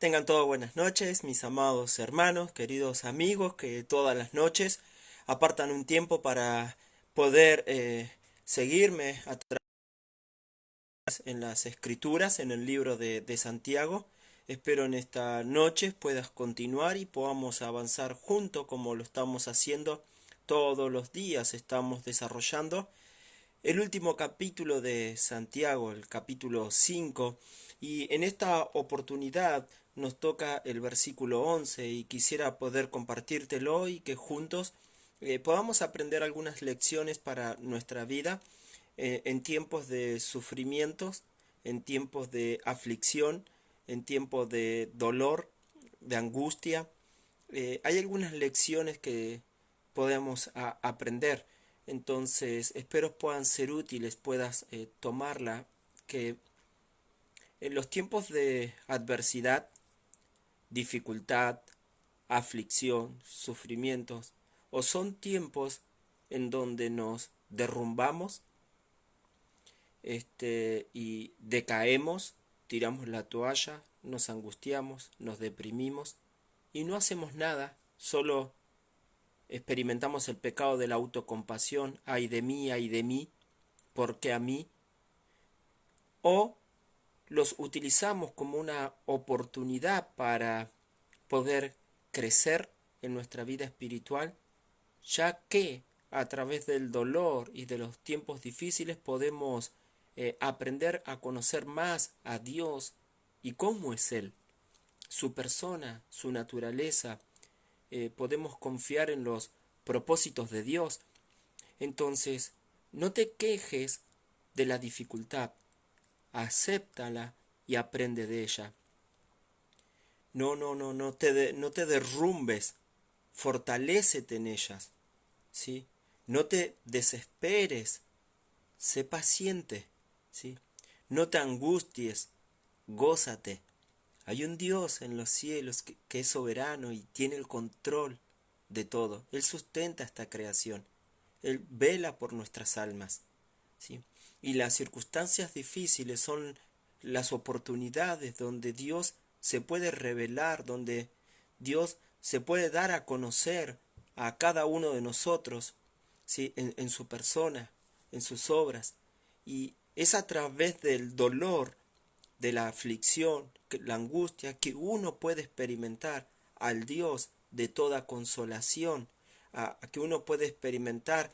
Tengan todas buenas noches, mis amados hermanos, queridos amigos, que todas las noches apartan un tiempo para poder seguirme a través en las escrituras, en el libro de Santiago. Espero en esta noche puedas continuar y podamos avanzar juntos como lo estamos haciendo todos los días. Estamos desarrollando el último capítulo de Santiago, el capítulo 5, y en esta oportunidad nos toca el versículo 11 y quisiera poder compartírtelo y que juntos podamos aprender algunas lecciones para nuestra vida en tiempos de sufrimientos, en tiempos de aflicción, en tiempos de dolor, de angustia. Hay algunas lecciones que podemos aprender. Entonces, espero puedan ser útiles, puedas tomarla, que en los tiempos de adversidad, dificultad, aflicción, sufrimientos, o son tiempos en donde nos derrumbamos y decaemos, tiramos la toalla, nos angustiamos, nos deprimimos y no hacemos nada, solo experimentamos el pecado de la autocompasión, ay de mí, porque a mí, o los utilizamos como una oportunidad para poder crecer en nuestra vida espiritual, ya que a través del dolor y de los tiempos difíciles podemos aprender a conocer más a Dios y cómo es Él, su persona, su naturaleza. Podemos confiar en los propósitos de Dios. Entonces, no te quejes de la dificultad, acéptala y aprende de ella. No te derrumbes, fortalécete en ellas, ¿sí? No te desesperes, sé paciente, ¿sí? No te angusties, gózate. Hay un Dios en los cielos que es soberano y tiene el control de todo. Él sustenta esta creación. Él vela por nuestras almas, ¿sí? Y las circunstancias difíciles son las oportunidades donde Dios se puede revelar, donde Dios se puede dar a conocer a cada uno de nosotros, ¿sí? En su persona, en sus obras. Y es a través del dolor, de la aflicción, la angustia, que uno puede experimentar al Dios de toda consolación, a que uno puede experimentar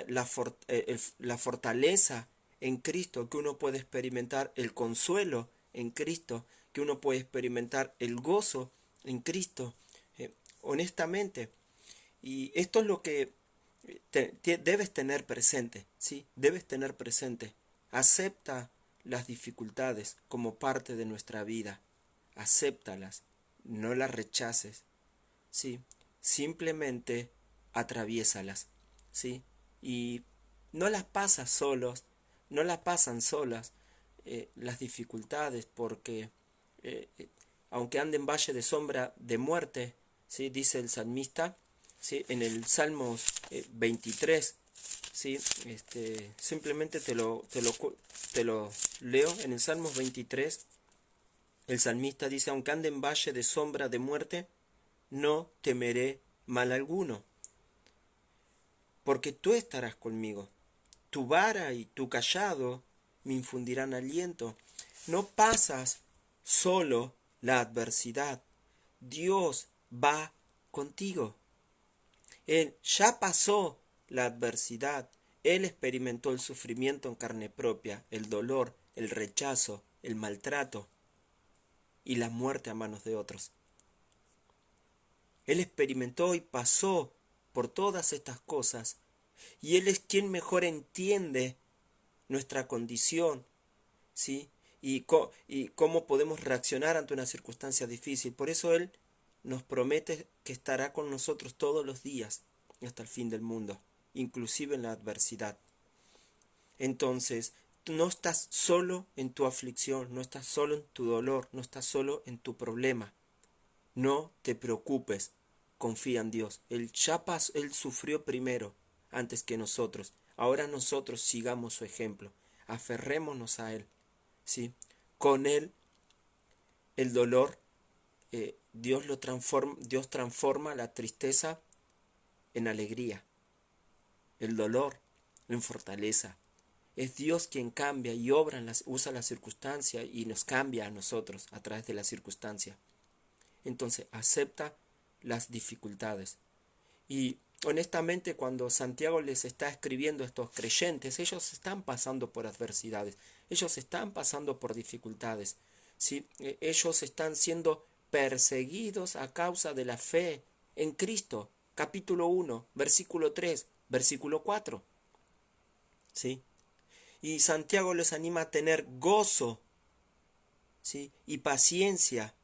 la fortaleza en Cristo, que uno puede experimentar el consuelo en Cristo, que uno puede experimentar el gozo en Cristo, honestamente. Y esto es lo que debes tener presente, ¿sí? Debes tener presente. Acepta las dificultades como parte de nuestra vida. Acéptalas, no las rechaces, ¿sí? Simplemente atraviésalas, ¿sí? Y no las pasas solos, no las pasan solas las dificultades, porque eh, eh, aunque ande en valle de sombra de muerte, ¿sí? Dice el salmista, ¿sí? En el Salmos 23, ¿sí? Simplemente te lo leo. En el Salmos 23, el salmista dice: aunque ande en valle de sombra de muerte, no temeré mal alguno, porque tú estarás conmigo. Tu vara y tu cayado me infundirán aliento. No pasas solo la adversidad. Dios va contigo. Él ya pasó la adversidad. Él experimentó el sufrimiento en carne propia, el dolor, el rechazo, el maltrato y la muerte a manos de otros. Él experimentó y pasó por todas estas cosas, y Él es quien mejor entiende nuestra condición, ¿sí? Y cómo podemos reaccionar ante una circunstancia difícil. Por eso Él nos promete que estará con nosotros todos los días hasta el fin del mundo, inclusive en la adversidad. Entonces, tú no estás solo en tu aflicción, no estás solo en tu dolor, no estás solo en tu problema. No te preocupes, confía en Dios. Él sufrió primero, antes que nosotros. Ahora nosotros sigamos su ejemplo, aferrémonos a Él, ¿sí? Con Él el dolor Dios transforma la tristeza en alegría, el dolor en fortaleza. Es Dios quien cambia y usa la circunstancia y nos cambia a nosotros a través de la circunstancia. Entonces acepta las dificultades. Y honestamente, cuando Santiago les está escribiendo a estos creyentes, ellos están pasando por adversidades, ellos están pasando por dificultades, ¿sí? Ellos están siendo perseguidos a causa de la fe en Cristo. Capítulo 1, versículo 3, versículo 4. ¿Sí? Y Santiago les anima a tener gozo, ¿sí? Y paciencia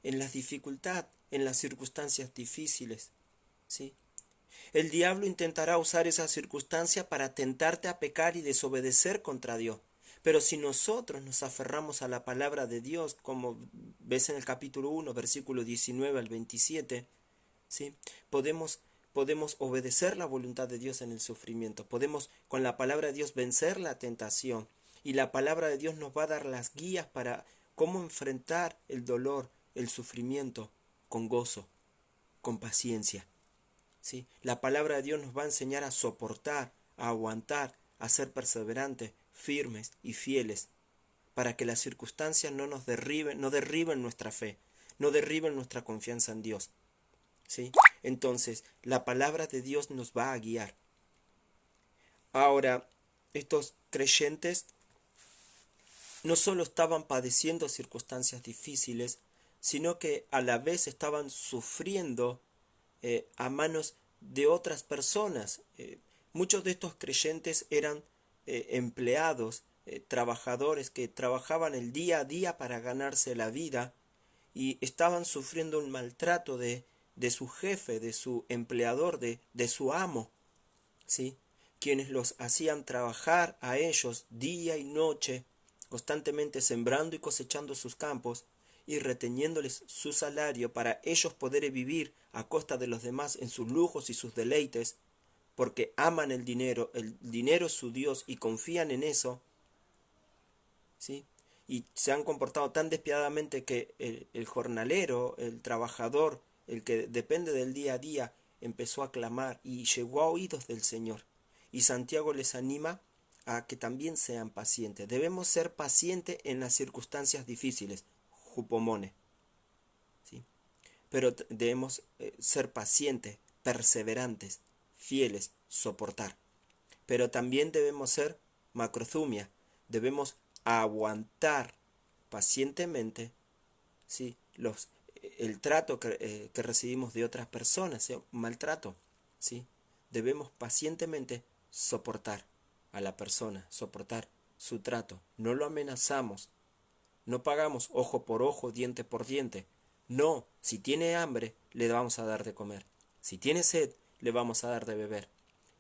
en las dificultades, en las circunstancias difíciles. ¿Sí? El diablo intentará usar esa circunstancia para tentarte a pecar y desobedecer contra Dios. Pero si nosotros nos aferramos a la palabra de Dios, como ves en el capítulo 1, versículo 19 al 27, ¿sí? Podemos obedecer la voluntad de Dios en el sufrimiento. Podemos con la palabra de Dios vencer la tentación. Y la palabra de Dios nos va a dar las guías para cómo enfrentar el dolor, el sufrimiento, con gozo, con paciencia. ¿Sí? La palabra de Dios nos va a enseñar a soportar, a aguantar, a ser perseverantes, firmes y fieles, para que las circunstancias no nos derriben, no derriben nuestra fe, no derriben nuestra confianza en Dios. ¿Sí? Entonces, la palabra de Dios nos va a guiar. Ahora, estos creyentes no solo estaban padeciendo circunstancias difíciles, sino que a la vez estaban sufriendo a manos de otras personas. Muchos de estos creyentes eran empleados, trabajadores que trabajaban el día a día para ganarse la vida y estaban sufriendo un maltrato de su jefe, de su empleador, de su amo, ¿sí? Quienes los hacían trabajar a ellos día y noche, constantemente sembrando y cosechando sus campos y reteniéndoles su salario para ellos poder vivir a costa de los demás en sus lujos y sus deleites, porque aman el dinero es su Dios y confían en eso, ¿sí? Y se han comportado tan despiadadamente que el jornalero, el trabajador, el que depende del día a día, empezó a clamar y llegó a oídos del Señor. Y Santiago les anima a que también sean pacientes. Debemos ser pacientes en las circunstancias difíciles, jupomone, ¿sí? Pero debemos ser pacientes, perseverantes, fieles, soportar. Pero también debemos ser macrozumia, debemos aguantar pacientemente, ¿sí? El trato que recibimos de otras personas, ¿sí? Maltrato, ¿sí? Debemos pacientemente soportar a la persona, soportar su trato. No lo amenazamos, no pagamos ojo por ojo, diente por diente. No, si tiene hambre, le vamos a dar de comer. Si tiene sed, le vamos a dar de beber.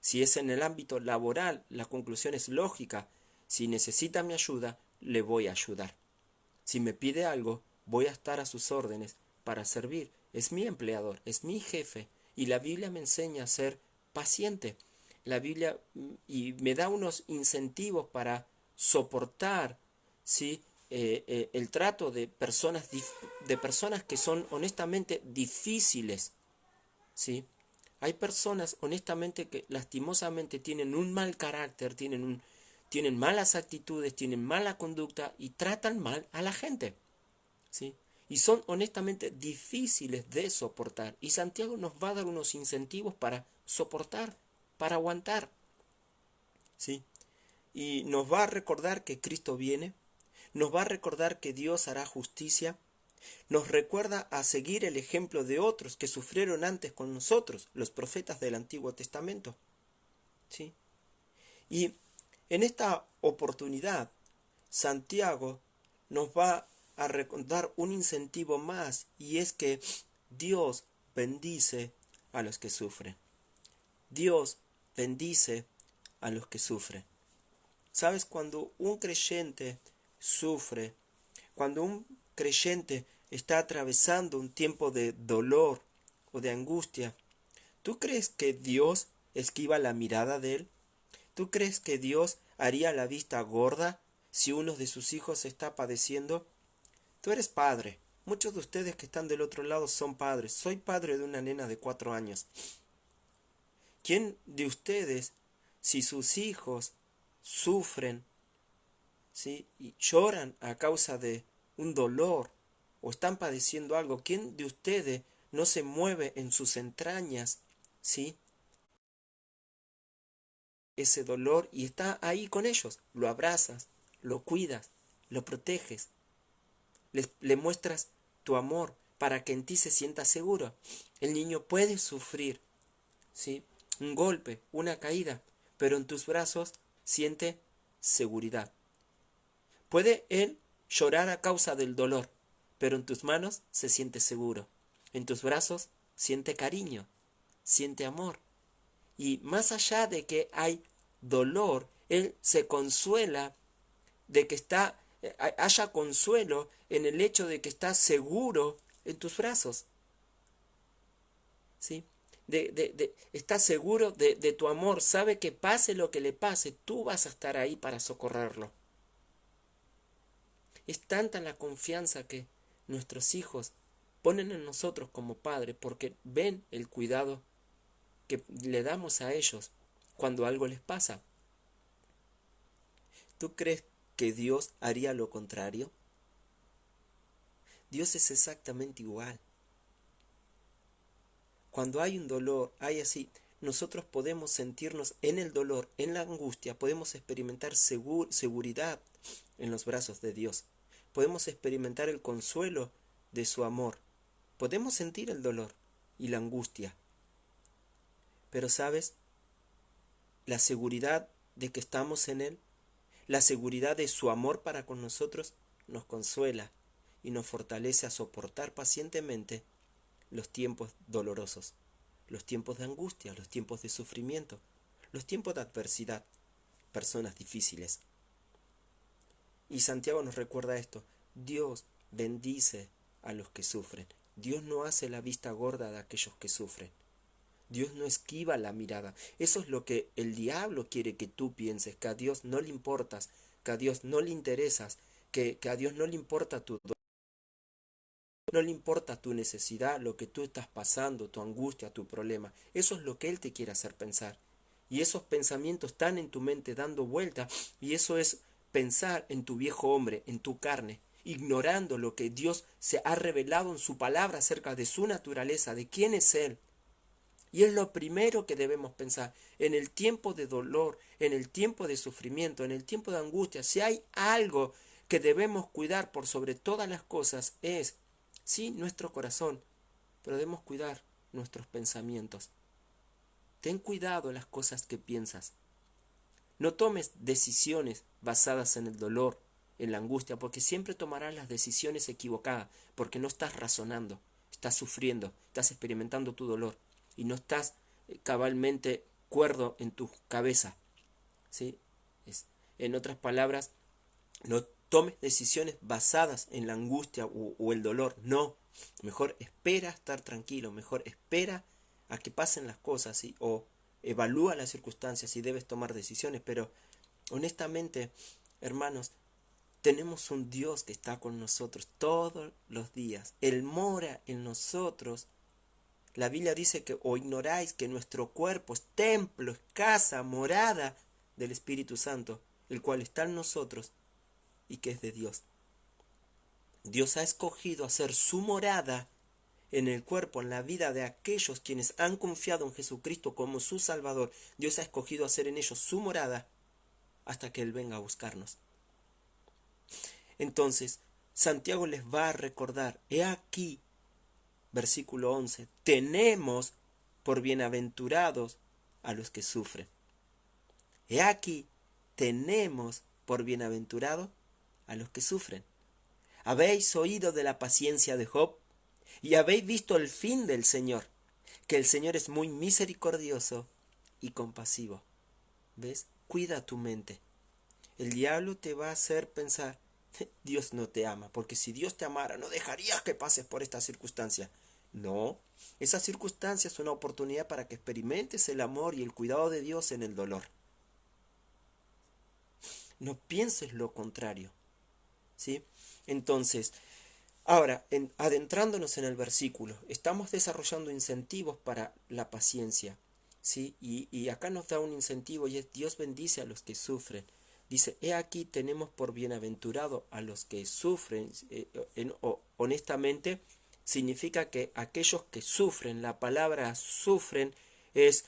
Si es en el ámbito laboral, la conclusión es lógica. Si necesita mi ayuda, le voy a ayudar. Si me pide algo, voy a estar a sus órdenes para servir. Es mi empleador, es mi jefe. Y la Biblia me enseña a ser paciente. La Biblia y me da unos incentivos para soportar, ¿sí? El trato de personas que son honestamente difíciles, ¿sí? Hay personas honestamente que lastimosamente tienen un mal carácter, tienen malas actitudes, tienen mala conducta y tratan mal a la gente, ¿sí? Y son honestamente difíciles de soportar. Y Santiago nos va a dar unos incentivos para soportar, para aguantar, ¿sí? Y nos va a recordar que Cristo viene, nos va a recordar que Dios hará justicia, nos recuerda a seguir el ejemplo de otros que sufrieron antes con nosotros, los profetas del Antiguo Testamento, ¿sí? Y en esta oportunidad, Santiago nos va a recordar un incentivo más, y es que Dios bendice a los que sufren. Dios bendice a los que sufren. ¿Sabes? Cuando un creyente sufre, cuando un creyente está atravesando un tiempo de dolor o de angustia, ¿tú crees que Dios esquiva la mirada de él? ¿Tú crees que Dios haría la vista gorda si uno de sus hijos está padeciendo? Tú eres padre, Muchos de ustedes que están del otro lado son padres. Soy padre de una nena de 4 años. ¿Quién de ustedes, si sus hijos sufren, ¿sí?, y lloran a causa de un dolor o están padeciendo algo, quién de ustedes no se mueve en sus entrañas, ¿sí?, ese dolor y está ahí con ellos? Lo abrazas, lo cuidas, lo proteges, le muestras tu amor para que en ti se sienta seguro. El niño puede sufrir, ¿sí?, un golpe, una caída, pero en tus brazos siente seguridad. Puede él llorar a causa del dolor, pero en tus manos se siente seguro. En tus brazos siente cariño, siente amor. Y más allá de que hay dolor, él se consuela de que haya consuelo en el hecho de que está seguro en tus brazos. ¿Sí? Está seguro de tu amor, sabe que pase lo que le pase, tú vas a estar ahí para socorrerlo. Es tanta la confianza que nuestros hijos ponen en nosotros como padres porque ven el cuidado que le damos a ellos cuando algo les pasa. ¿Tú crees que Dios haría lo contrario? Dios es exactamente igual. Cuando hay un dolor, hay así, nosotros podemos sentirnos en el dolor, en la angustia, podemos experimentar seguridad en los brazos de Dios. Podemos experimentar el consuelo de su amor. Podemos sentir el dolor y la angustia. Pero ¿sabes? La seguridad de que estamos en Él, la seguridad de su amor para con nosotros, nos consuela y nos fortalece a soportar pacientemente los tiempos dolorosos, los tiempos de angustia, los tiempos de sufrimiento, los tiempos de adversidad, personas difíciles. Y Santiago nos recuerda esto: Dios bendice a los que sufren. Dios no hace la vista gorda de aquellos que sufren. Dios no esquiva la mirada. Eso es lo que el diablo quiere que tú pienses, que a Dios no le importas, que a Dios no le interesas, que a Dios no le importa tu dolor, no le importa tu necesidad, lo que tú estás pasando, tu angustia, tu problema. Eso es lo que Él te quiere hacer pensar. Y esos pensamientos están en tu mente dando vuelta, y eso es pensar en tu viejo hombre, en tu carne, ignorando lo que Dios se ha revelado en su palabra acerca de su naturaleza, de quién es Él. Y es lo primero que debemos pensar. En el tiempo de dolor, en el tiempo de sufrimiento, en el tiempo de angustia, si hay algo que debemos cuidar por sobre todas las cosas, es, sí, nuestro corazón, pero debemos cuidar nuestros pensamientos. Ten cuidado las cosas que piensas. No tomes decisiones basadas en el dolor, en la angustia, porque siempre tomarás las decisiones equivocadas, porque no estás razonando, estás sufriendo, estás experimentando tu dolor y no estás cabalmente cuerdo en tu cabeza. ¿Sí? En otras palabras, no tomes decisiones basadas en la angustia o el dolor. No, mejor espera estar tranquilo, mejor espera a que pasen las cosas, ¿sí? O evalúa las circunstancias y debes tomar decisiones. Pero honestamente, hermanos, tenemos un Dios que está con nosotros todos los días. Él mora en nosotros. La Biblia dice que o ignoráis que nuestro cuerpo es templo, es casa, morada del Espíritu Santo, el cual está en nosotros y que es de Dios. Dios ha escogido hacer su morada en el cuerpo, en la vida de aquellos quienes han confiado en Jesucristo como su Salvador. Dios ha escogido hacer en ellos su morada hasta que Él venga a buscarnos. Entonces, Santiago les va a recordar, he aquí, versículo 11, tenemos por bienaventurados a los que sufren. He aquí, tenemos por bienaventurados a los que sufren. Habéis oído de la paciencia de Job y habéis visto el fin del Señor, que el Señor es muy misericordioso y compasivo. ¿Ves? Cuida tu mente. El diablo te va a hacer pensar, Dios no te ama, porque si Dios te amara, no dejarías que pases por esta circunstancia. No, esa circunstancia es una oportunidad para que experimentes el amor y el cuidado de Dios en el dolor. No pienses lo contrario, ¿sí? Entonces, Ahora, adentrándonos en el versículo, estamos desarrollando incentivos para la paciencia, ¿sí? Y acá nos da un incentivo y es Dios bendice a los que sufren. Dice, he aquí tenemos por bienaventurado a los que sufren. Honestamente, significa que aquellos que sufren, la palabra sufren es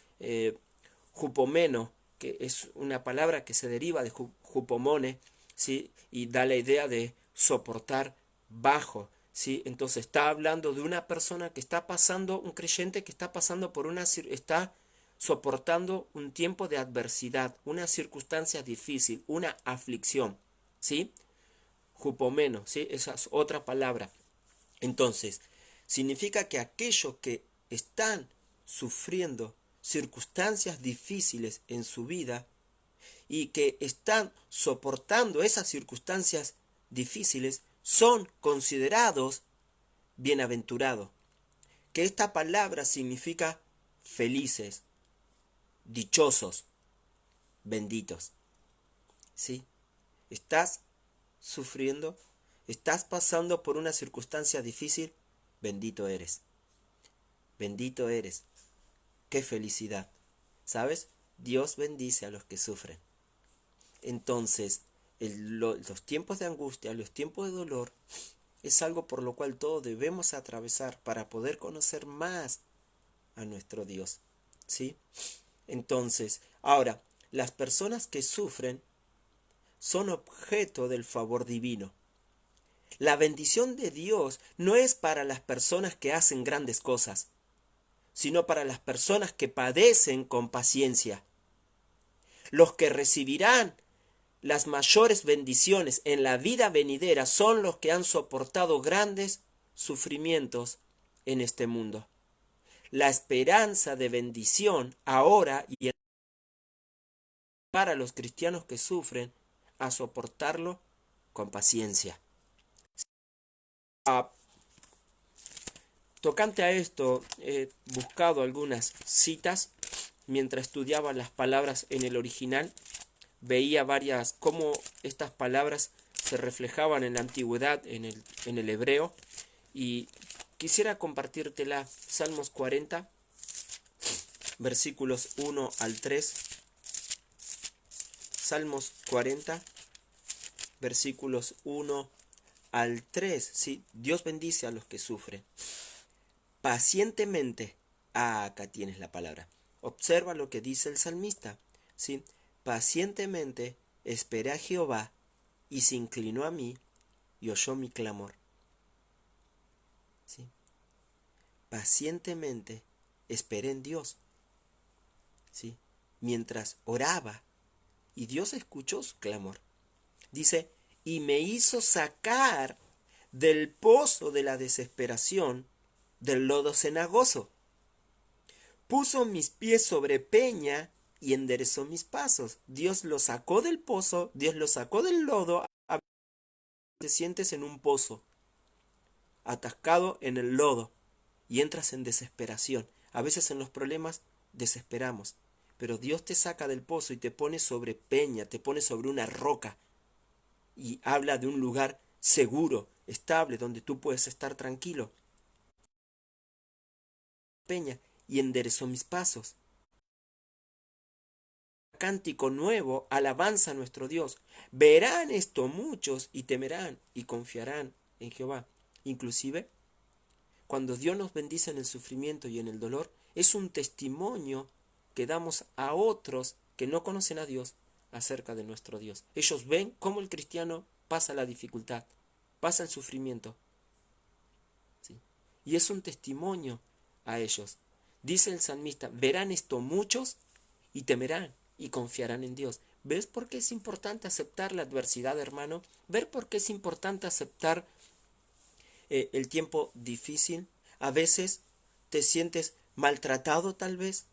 jupomeno, que es una palabra que se deriva de jupomone, ¿sí? Y da la idea de soportar bajo, ¿sí? Entonces está hablando de una persona que está pasando, un creyente que está pasando por está soportando un tiempo de adversidad, una circunstancia difícil, una aflicción, ¿sí? Jupomeno, ¿sí? Esa es otra palabra. Entonces, significa que aquellos que están sufriendo circunstancias difíciles en su vida y que están soportando esas circunstancias difíciles son considerados bienaventurados. Que esta palabra significa felices, dichosos, benditos. ¿Sí? Estás sufriendo, estás pasando por una circunstancia difícil, bendito eres. Bendito eres. Qué felicidad. ¿Sabes? Dios bendice a los que sufren. Entonces, los tiempos de angustia, los tiempos de dolor, es algo por lo cual todos debemos atravesar para poder conocer más a nuestro Dios. ¿Sí? Entonces, ahora, las personas que sufren son objeto del favor divino. La bendición de Dios no es para las personas que hacen grandes cosas, sino para las personas que padecen con paciencia. Los que recibirán las mayores bendiciones en la vida venidera son los que han soportado grandes sufrimientos en este mundo. La esperanza de bendición ahora y para los cristianos que sufren a soportarlo con paciencia. Tocante a esto, he buscado algunas citas mientras estudiaba las palabras en el original. Veía cómo estas palabras se reflejaban en la antigüedad, en el hebreo, y quisiera compartírtela. Salmos 40, versículos 1 al 3. Salmos 40, versículos 1 al 3. ¿Sí? Dios bendice a los que sufren. Pacientemente, acá tienes la palabra. Observa lo que dice el salmista. ¿Sí? Pacientemente esperé a Jehová y se inclinó a mí y oyó mi clamor. ¿Sí? Pacientemente esperé en Dios. ¿Sí? Mientras oraba y Dios escuchó su clamor. Dice, y me hizo sacar del pozo de la desesperación, del lodo cenagoso. Puso mis pies sobre peña y enderezó mis pasos. Dios lo sacó del pozo, Dios lo sacó del lodo. Te sientes en un pozo, atascado en el lodo, y entras en desesperación. A veces en los problemas desesperamos, pero Dios te saca del pozo y te pone sobre peña, te pone sobre una roca, y habla de un lugar seguro, estable, donde tú puedes estar tranquilo. Peña, y enderezó mis pasos. Cántico nuevo, alabanza a nuestro Dios. Verán esto muchos y temerán y confiarán en Jehová. Inclusive, cuando Dios nos bendice en el sufrimiento y en el dolor, es un testimonio que damos a otros que no conocen a Dios acerca de nuestro Dios. Ellos ven cómo el cristiano pasa la dificultad, pasa el sufrimiento. ¿Sí? Y es un testimonio a ellos. Dice el salmista, verán esto muchos y temerán y confiarán en Dios. ¿Ves por qué es importante aceptar la adversidad, hermano? ¿Ver por qué es importante aceptar el tiempo difícil? A veces te sientes maltratado tal vez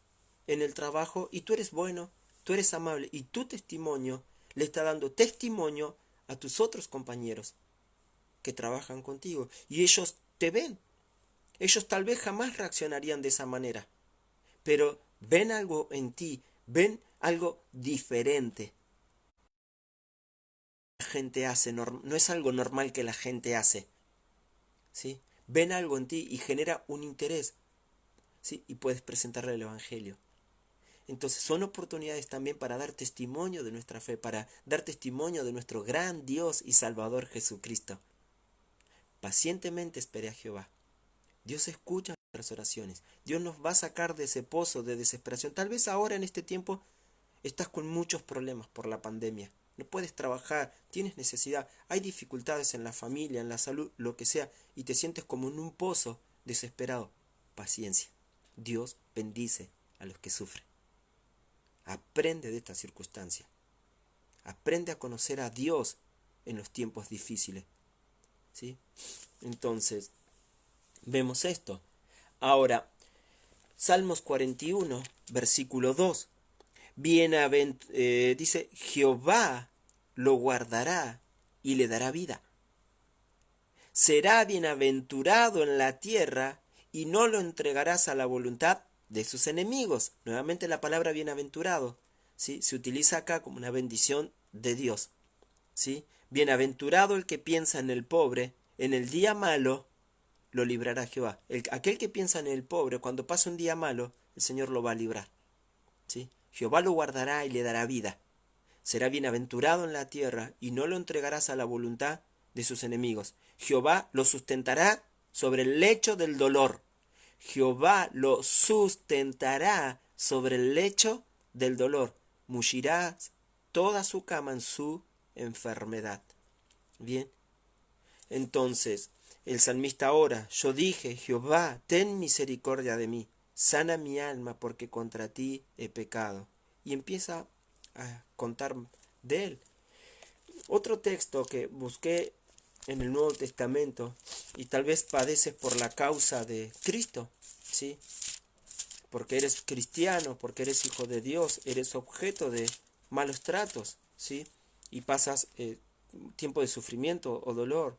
en el trabajo y tú eres bueno, tú eres amable y tu testimonio le está dando testimonio a tus otros compañeros que trabajan contigo y ellos te ven. Ellos tal vez jamás reaccionarían de esa manera, pero ven algo en ti, ven algo diferente. La gente hace, no es algo normal que la gente hace. ¿sí? Ven algo en ti y genera un interés, ¿sí? Y puedes presentarle el Evangelio. Entonces son oportunidades también para dar testimonio de nuestra fe, para dar testimonio de nuestro gran Dios y Salvador Jesucristo. Pacientemente esperé a Jehová. Dios escucha nuestras oraciones. Dios nos va a sacar de ese pozo de desesperación. Tal vez ahora en este tiempo estás con muchos problemas por la pandemia. No puedes trabajar, tienes necesidad, hay dificultades en la familia, en la salud, lo que sea, y te sientes como en un pozo desesperado. Paciencia. Dios bendice a los que sufren. Aprende de esta circunstancia. Aprende a conocer a Dios en los tiempos difíciles. ¿Sí? Entonces, vemos esto. Ahora, Salmos 41, versículo 2. Dice, Jehová lo guardará y le dará vida. Será bienaventurado en la tierra y no lo entregarás a la voluntad de sus enemigos. Nuevamente la palabra bienaventurado, ¿sí? Se utiliza acá como una bendición de Dios. ¿Sí? Bienaventurado el que piensa en el pobre, en el día malo lo librará Jehová. Aquel que piensa en el pobre, cuando pasa un día malo, el Señor lo va a librar. ¿Sí? Jehová lo guardará y le dará vida. Será bienaventurado en la tierra y no lo entregarás a la voluntad de sus enemigos. Jehová lo sustentará sobre el lecho del dolor. Jehová lo sustentará sobre el lecho del dolor. Mullirá toda su cama en su enfermedad. Bien, entonces el salmista ora, yo dije, Jehová, ten misericordia de mí, sana mi alma porque contra ti he pecado. Y empieza a contar de él. Otro texto que busqué en el Nuevo Testamento, y tal vez padeces por la causa de Cristo, ¿sí? Porque eres cristiano, porque eres hijo de Dios, eres objeto de malos tratos, ¿sí? Y pasas tiempo de sufrimiento o dolor.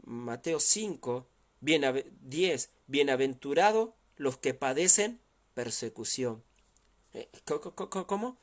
Mateo 5, 10, bienaventurado los que padecen persecución. ¿Cómo?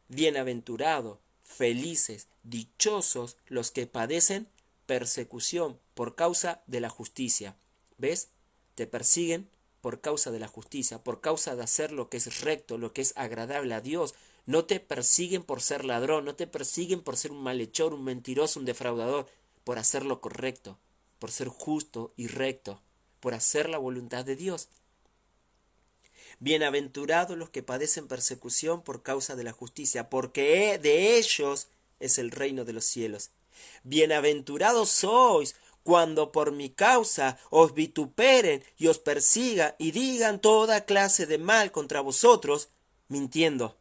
Bienaventurado, felices, dichosos los que padecen persecución por causa de la justicia. ¿Ves? Te persiguen por causa de la justicia, por causa de hacer lo que es recto, lo que es agradable a Dios. No te persiguen por ser ladrón, no te persiguen por ser un malhechor, un mentiroso, un defraudador, por hacer lo correcto, por ser justo y recto, por hacer la voluntad de Dios. Bienaventurados los que padecen persecución por causa de la justicia, porque de ellos es el reino de los cielos. Bienaventurados sois cuando por mi causa os vituperen y os persigan y digan toda clase de mal contra vosotros, mintiendo.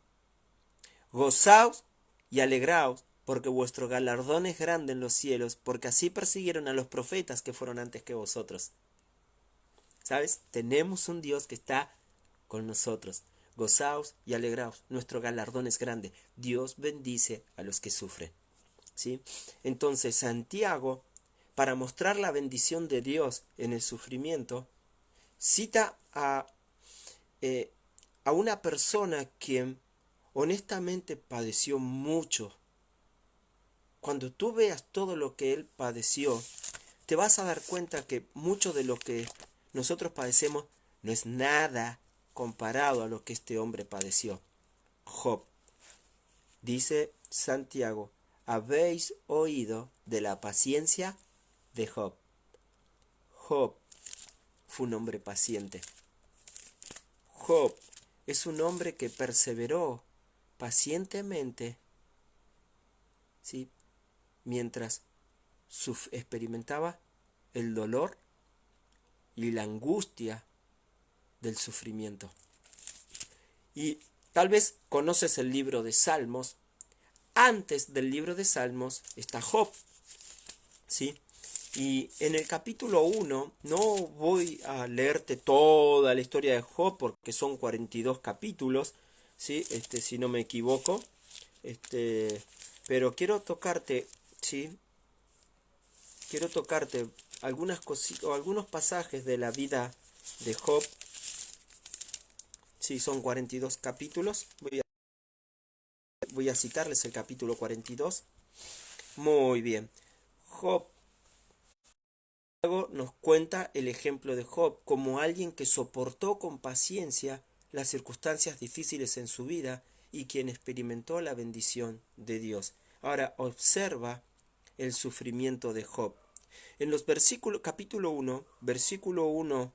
Gozaos y alegraos, porque vuestro galardón es grande en los cielos, porque así persiguieron a los profetas que fueron antes que vosotros. ¿Sabes? Tenemos un Dios que está con nosotros. Gozaos y alegraos. Nuestro galardón es grande. Dios bendice a los que sufren. ¿Sí? Entonces Santiago, para mostrar la bendición de Dios en el sufrimiento, cita a una persona quien honestamente padeció mucho. Cuando tú veas todo lo que él padeció, te vas a dar cuenta que mucho de lo que nosotros padecemos no es nada comparado a lo que este hombre padeció. Job. Dice Santiago, habéis oído de la paciencia de Job. Job fue un hombre paciente. Job es un hombre que perseveró pacientemente, ¿sí? Mientras experimentaba el dolor y la angustia del sufrimiento. Y tal vez conoces el libro de Salmos. Antes del libro de Salmos está Job, ¿sí? Y en el capítulo 1, no voy a leerte toda la historia de Job porque son 42 capítulos, ¿sí? Si no me equivoco. Pero quiero tocarte, ¿sí? Quiero tocarte algunas cositas o algunos pasajes de la vida de Job. Sí, son 42 capítulos. Voy a citarles el capítulo 42. Muy bien. Job Luego nos cuenta el ejemplo de Job como alguien que soportó con paciencia las circunstancias difíciles en su vida y quien experimentó la bendición de Dios. Ahora observa el sufrimiento de Job. En los versículos, capítulo 1, versículo 1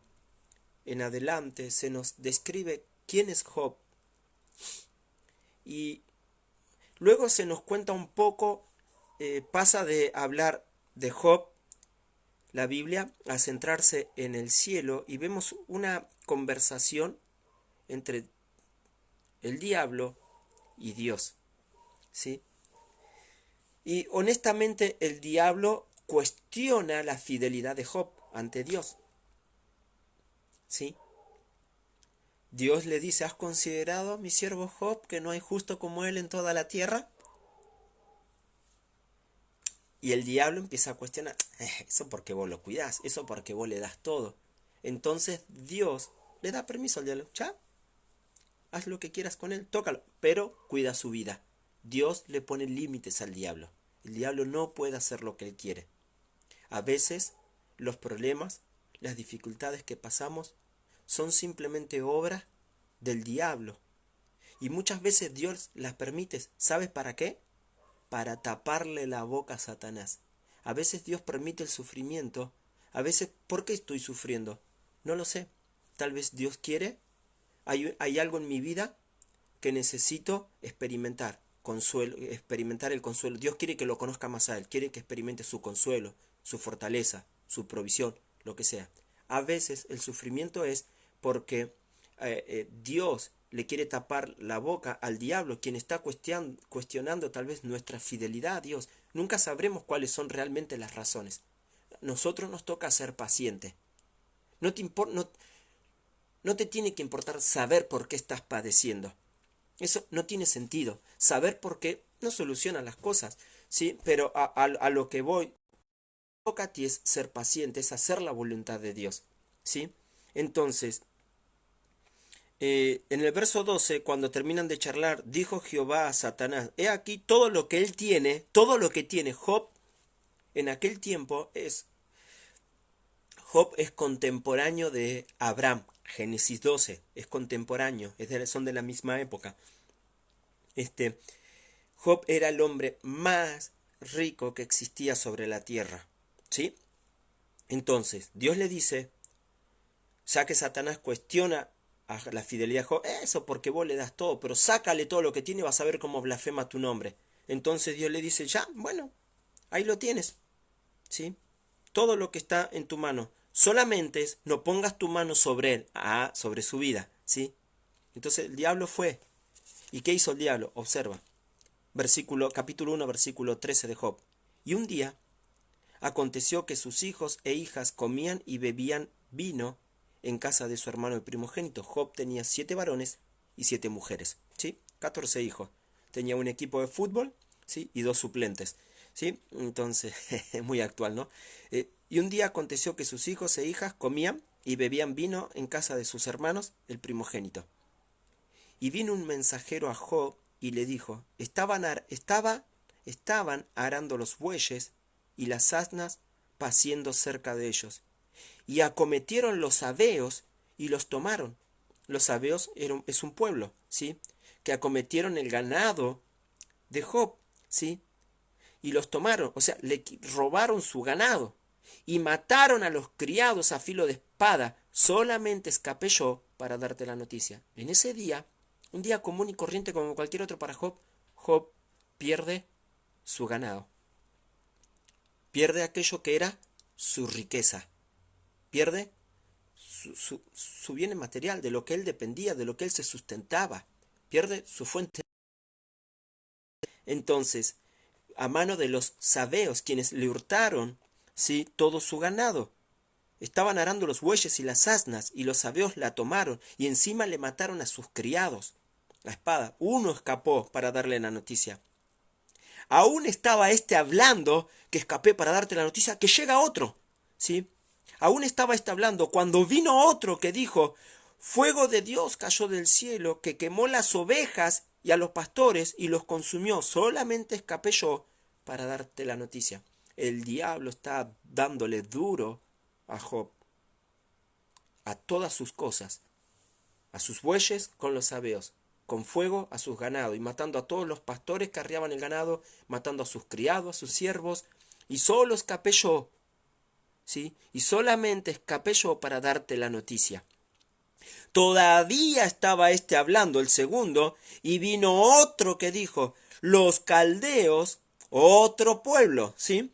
en adelante, se nos describe quién es Job. Y luego se nos cuenta un poco, pasa de hablar de Job, la Biblia, a centrarse en el cielo, y vemos una conversación entre el diablo y Dios, ¿sí? Y honestamente el diablo cuestiona la fidelidad de Job ante Dios, ¿sí? Dios le dice: ¿has considerado a mi siervo Job, que no hay justo como él en toda la tierra? Y el diablo empieza a cuestionar: eso porque vos lo cuidás, eso porque vos le das todo. Entonces Dios le da permiso al diablo: ya, haz lo que quieras con él, tócalo, pero cuida su vida. Dios le pone límites al diablo. El diablo no puede hacer lo que él quiere. A veces los problemas, las dificultades que pasamos son simplemente obra del diablo. Y muchas veces Dios las permite. ¿Sabes para qué? Para taparle la boca a Satanás. A veces Dios permite el sufrimiento. A veces, ¿por qué estoy sufriendo? No lo sé. Tal vez Dios quiere. Hay algo en mi vida que necesito experimentar. Consuelo, experimentar el consuelo. Dios quiere que lo conozca más a Él. Quiere que experimente su consuelo, su fortaleza, su provisión, lo que sea. A veces el sufrimiento es porque Dios le quiere tapar la boca al diablo, quien está cuestionando tal vez nuestra fidelidad a Dios. Nunca sabremos cuáles son realmente las razones. Nosotros nos toca ser pacientes. No te, no te tiene que importar saber por qué estás padeciendo. Eso no tiene sentido. Saber por qué no soluciona las cosas, ¿sí? Pero a lo que voy, toca a ti es ser paciente, es hacer la voluntad de Dios, ¿sí? Entonces, en el verso 12, cuando terminan de charlar, dijo Jehová a Satanás: he aquí todo lo que él tiene, todo lo que tiene Job en aquel tiempo es... Job es contemporáneo de Abraham. Génesis 12 es contemporáneo, son de la misma época. Job era el hombre más rico que existía sobre la tierra, ¿sí? Entonces, Dios le dice, ya que Satanás cuestiona a la fidelidad de Job: eso porque vos le das todo, pero sácale todo lo que tiene y vas a ver cómo blasfema tu nombre. Entonces Dios le dice: ya, bueno, ahí lo tienes, ¿sí? Todo lo que está en tu mano, solamente no pongas tu mano sobre él, sobre su vida, ¿sí? Entonces el diablo fue. ¿Y qué hizo el diablo? Observa. Capítulo 1, versículo 13 de Job. Y un día aconteció que sus hijos e hijas comían y bebían vino en casa de su hermano el primogénito. Job tenía 7 varones y 7 mujeres, ¿sí? 14 hijos. Tenía un equipo de fútbol, ¿sí? Y 2 suplentes, ¿sí? Entonces, muy actual, ¿no? Y un día aconteció que sus hijos e hijas comían y bebían vino en casa de sus hermanos el primogénito. Y vino un mensajero a Job y le dijo: estaban arando los bueyes y las asnas paciendo cerca de ellos, y acometieron los sabeos y los tomaron. Los sabeos es un pueblo, ¿sí? Que acometieron el ganado de Job, ¿sí? Y los tomaron, o sea, le robaron su ganado y mataron a los criados a filo de espada. Solamente escapé yo para darte la noticia. En ese día, un día común y corriente como cualquier otro para Job, Job pierde su ganado. Pierde aquello que era su riqueza. Pierde su bien material, de lo que él dependía, de lo que él se sustentaba. Pierde su fuente. Entonces, a mano de los sabeos, quienes le hurtaron, ¿sí?, todo su ganado. Estaban arando los bueyes y las asnas, y los sabeos la tomaron, y encima le mataron a sus criados. La espada. Uno escapó para darle la noticia. Aún estaba hablando, que escapé para darte la noticia, que llega otro, ¿sí? Aún estaba hablando cuando vino otro que dijo: fuego de Dios cayó del cielo, que quemó las ovejas y a los pastores y los consumió. Solamente escapé yo para darte la noticia. El diablo está dándole duro a Job, a todas sus cosas, a sus bueyes con los sabeos, con fuego a sus ganados, y matando a todos los pastores que arriaban el ganado, matando a sus criados, a sus siervos, y solo escapé yo, ¿sí? Y solamente escapé yo para darte la noticia. Todavía estaba hablando, el segundo, y vino otro que dijo, los caldeos, otro pueblo, ¿sí?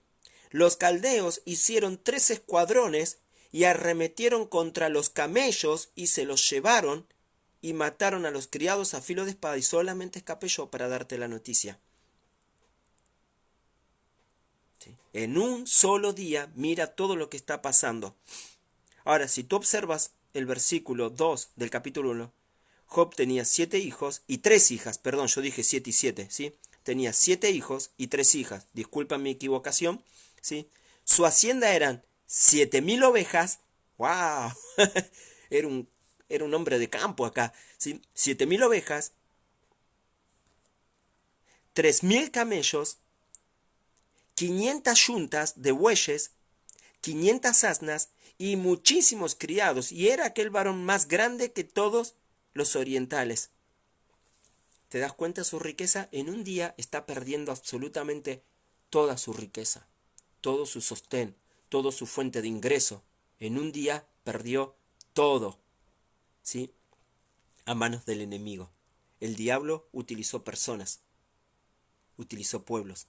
Los caldeos hicieron 3 escuadrones y arremetieron contra los camellos y se los llevaron y mataron a los criados a filo de espada, y solamente escapé yo para darte la noticia. ¿Sí? En un solo día, mira todo lo que está pasando. Ahora, si tú observas el versículo 2 del capítulo 1, Job tenía 7 hijos y 3 hijas, perdón, yo dije 7 y 7, ¿sí? Tenía 7 hijos y 3 hijas, disculpa mi equivocación, ¿sí? Su hacienda eran 7.000 ovejas, ¡wow! era un hombre de campo acá, ¿sí? 7.000 ovejas, 3.000 camellos, 500 yuntas de bueyes, 500 asnas y muchísimos criados, y era aquel varón más grande que todos los orientales. ¿Te das cuenta de su riqueza? En un día está perdiendo absolutamente toda su riqueza, todo su sostén, toda su fuente de ingreso. En un día perdió todo, ¿sí? A manos del enemigo. El diablo utilizó personas, utilizó pueblos,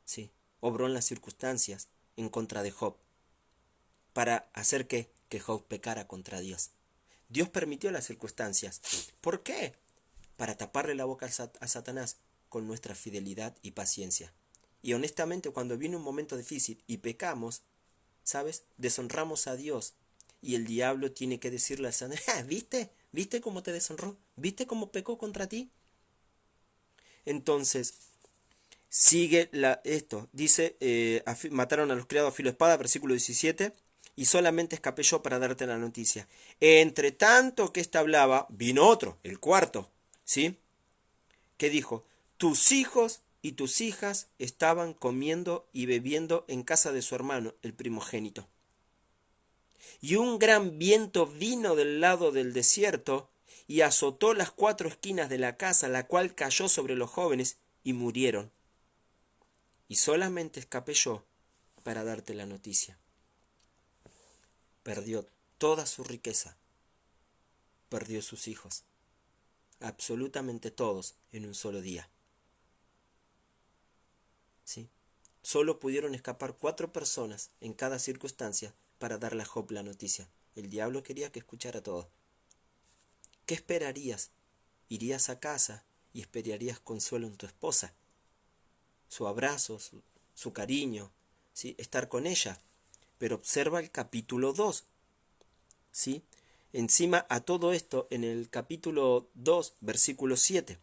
¿sí? Obró en las circunstancias en contra de Job, para hacer que Job pecara contra Dios. Dios permitió las circunstancias. ¿Por qué? Para taparle la boca a Satanás con nuestra fidelidad y paciencia. Y honestamente, cuando viene un momento difícil y pecamos, ¿sabes? Deshonramos a Dios. Y el diablo tiene que decirle a Satanás, ¿viste? ¿Viste cómo te deshonró? ¿Viste cómo pecó contra ti? Entonces, sigue esto. Dice, mataron a los criados a filo de espada, versículo 17. Y solamente escapé yo para darte la noticia. Entre tanto que éste hablaba, vino otro, el cuarto, ¿sí? Que dijo, tus hijos y tus hijas estaban comiendo y bebiendo en casa de su hermano, el primogénito. Y un gran viento vino del lado del desierto y azotó las 4 esquinas de la casa, la cual cayó sobre los jóvenes y murieron. Y solamente escapé yo para darte la noticia. Perdió toda su riqueza, perdió sus hijos, absolutamente todos en un solo día. ¿Sí? Solo pudieron escapar 4 personas en cada circunstancia para darle a Job la noticia. El diablo quería que escuchara todo. ¿Qué esperarías? Irías a casa y esperarías consuelo en tu esposa, su abrazo, su cariño, ¿sí? Estar con ella. Pero observa el capítulo 2, ¿sí? Encima a todo esto, en el capítulo 2, versículo 7.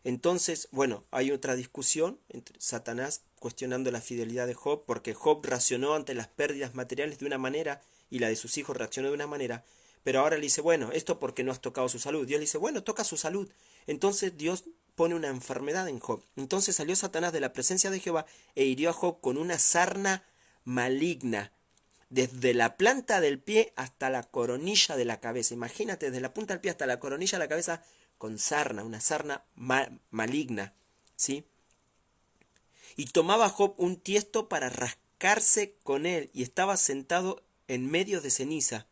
Entonces, bueno, hay otra discusión entre Satanás cuestionando la fidelidad de Job, porque Job racionó ante las pérdidas materiales de una manera y la de sus hijos reaccionó de una manera, pero ahora le dice, bueno, esto porque no has tocado su salud. Dios le dice, bueno, toca su salud. Entonces Dios pone una enfermedad en Job. Entonces salió Satanás de la presencia de Jehová e hirió a Job con una sarna maligna, desde la planta del pie hasta la coronilla de la cabeza. Imagínate, desde la punta del pie hasta la coronilla de la cabeza, con sarna, una sarna maligna, ¿sí? Y tomaba Job un tiesto para rascarse con él, y estaba sentado en medio de ceniza.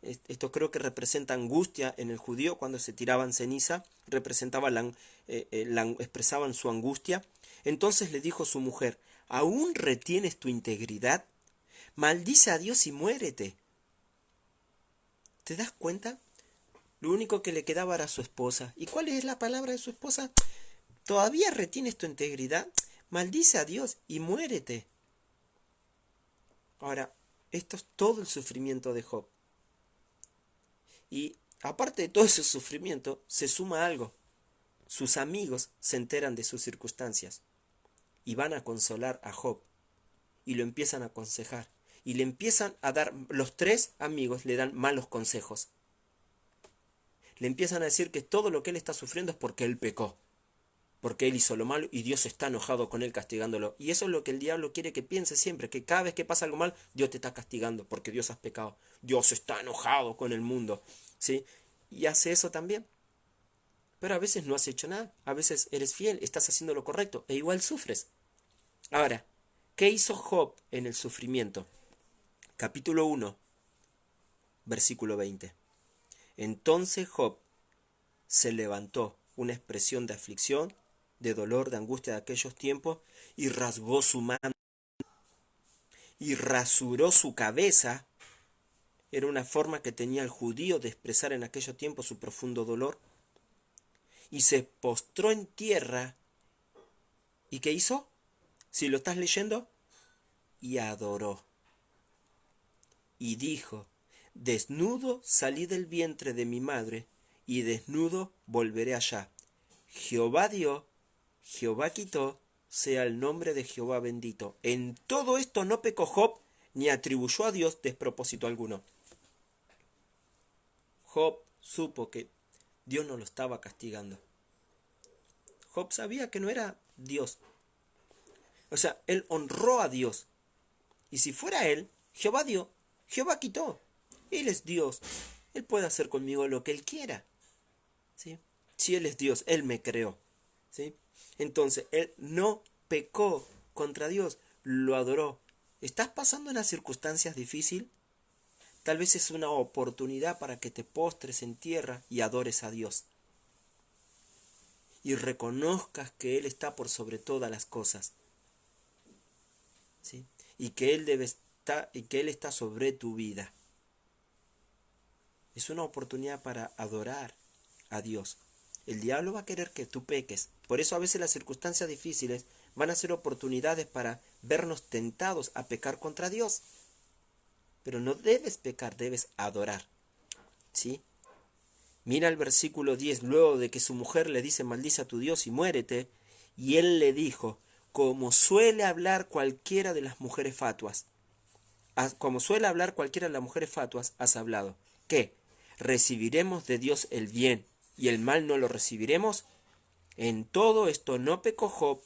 Esto creo que representa angustia en el judío, cuando se tiraban ceniza, representaba expresaban su angustia. Entonces le dijo su mujer, ¿aún retienes tu integridad? Maldice a Dios y muérete. ¿Te das cuenta? Lo único que le quedaba era su esposa. ¿Y cuál es la palabra de su esposa? ¿Todavía retienes tu integridad? Maldice a Dios y muérete. Ahora, esto es todo el sufrimiento de Job. Y aparte de todo ese sufrimiento, se suma algo. Sus amigos se enteran de sus circunstancias y van a consolar a Job y lo empiezan a aconsejar y le empiezan a dar, los 3 amigos le dan malos consejos. Le empiezan a decir que todo lo que él está sufriendo es porque él pecó. porque él hizo lo malo y Dios está enojado con él castigándolo. Y eso es lo que el diablo quiere que piense siempre, que cada vez que pasa algo mal, Dios te está castigando porque Dios has pecado. Dios está enojado con el mundo, ¿sí? Y hace eso también. Pero a veces no has hecho nada, a veces eres fiel, estás haciendo lo correcto e igual sufres. Ahora, ¿qué hizo Job en el sufrimiento? Capítulo 1, versículo 20. Entonces Job se levantó, una expresión de aflicción, de dolor, de angustia de aquellos tiempos, y rasgó su mano y rasuró su cabeza. Era una forma que tenía el judío de expresar en aquellos tiempos su profundo dolor. Y se postró en tierra. ¿Y qué hizo? Si lo estás leyendo, y adoró. Y dijo, desnudo salí del vientre de mi madre, y desnudo volveré allá. Jehová dio, Jehová quitó, sea el nombre de Jehová bendito. En todo esto no pecó Job, ni atribuyó a Dios despropósito alguno. Job supo que Dios no lo estaba castigando. Job sabía que no era Dios. O sea, él honró a Dios. Y si fuera él, Jehová dio, Jehová quitó. Él es Dios. Él puede hacer conmigo lo que él quiera. ¿Sí? Si él es Dios, él me creó. ¿Sí? Entonces, él no pecó contra Dios, lo adoró. ¿Estás pasando unas circunstancias difíciles? Tal vez es una oportunidad para que te postres en tierra y adores a Dios. Y reconozcas que Él está por sobre todas las cosas. ¿Sí? Y que Él está sobre tu vida. Es una oportunidad para adorar a Dios. El diablo va a querer que tú peques. Por eso a veces las circunstancias difíciles van a ser oportunidades para vernos tentados a pecar contra Dios. Pero no debes pecar, debes adorar. ¿Sí? Mira el versículo 10, luego de que su mujer le dice, maldice a tu Dios y muérete, y él le dijo, como suele hablar cualquiera de las mujeres fatuas, has hablado. ¿Qué? ¿Recibiremos de Dios el bien y el mal no lo recibiremos? En todo esto no pecó Job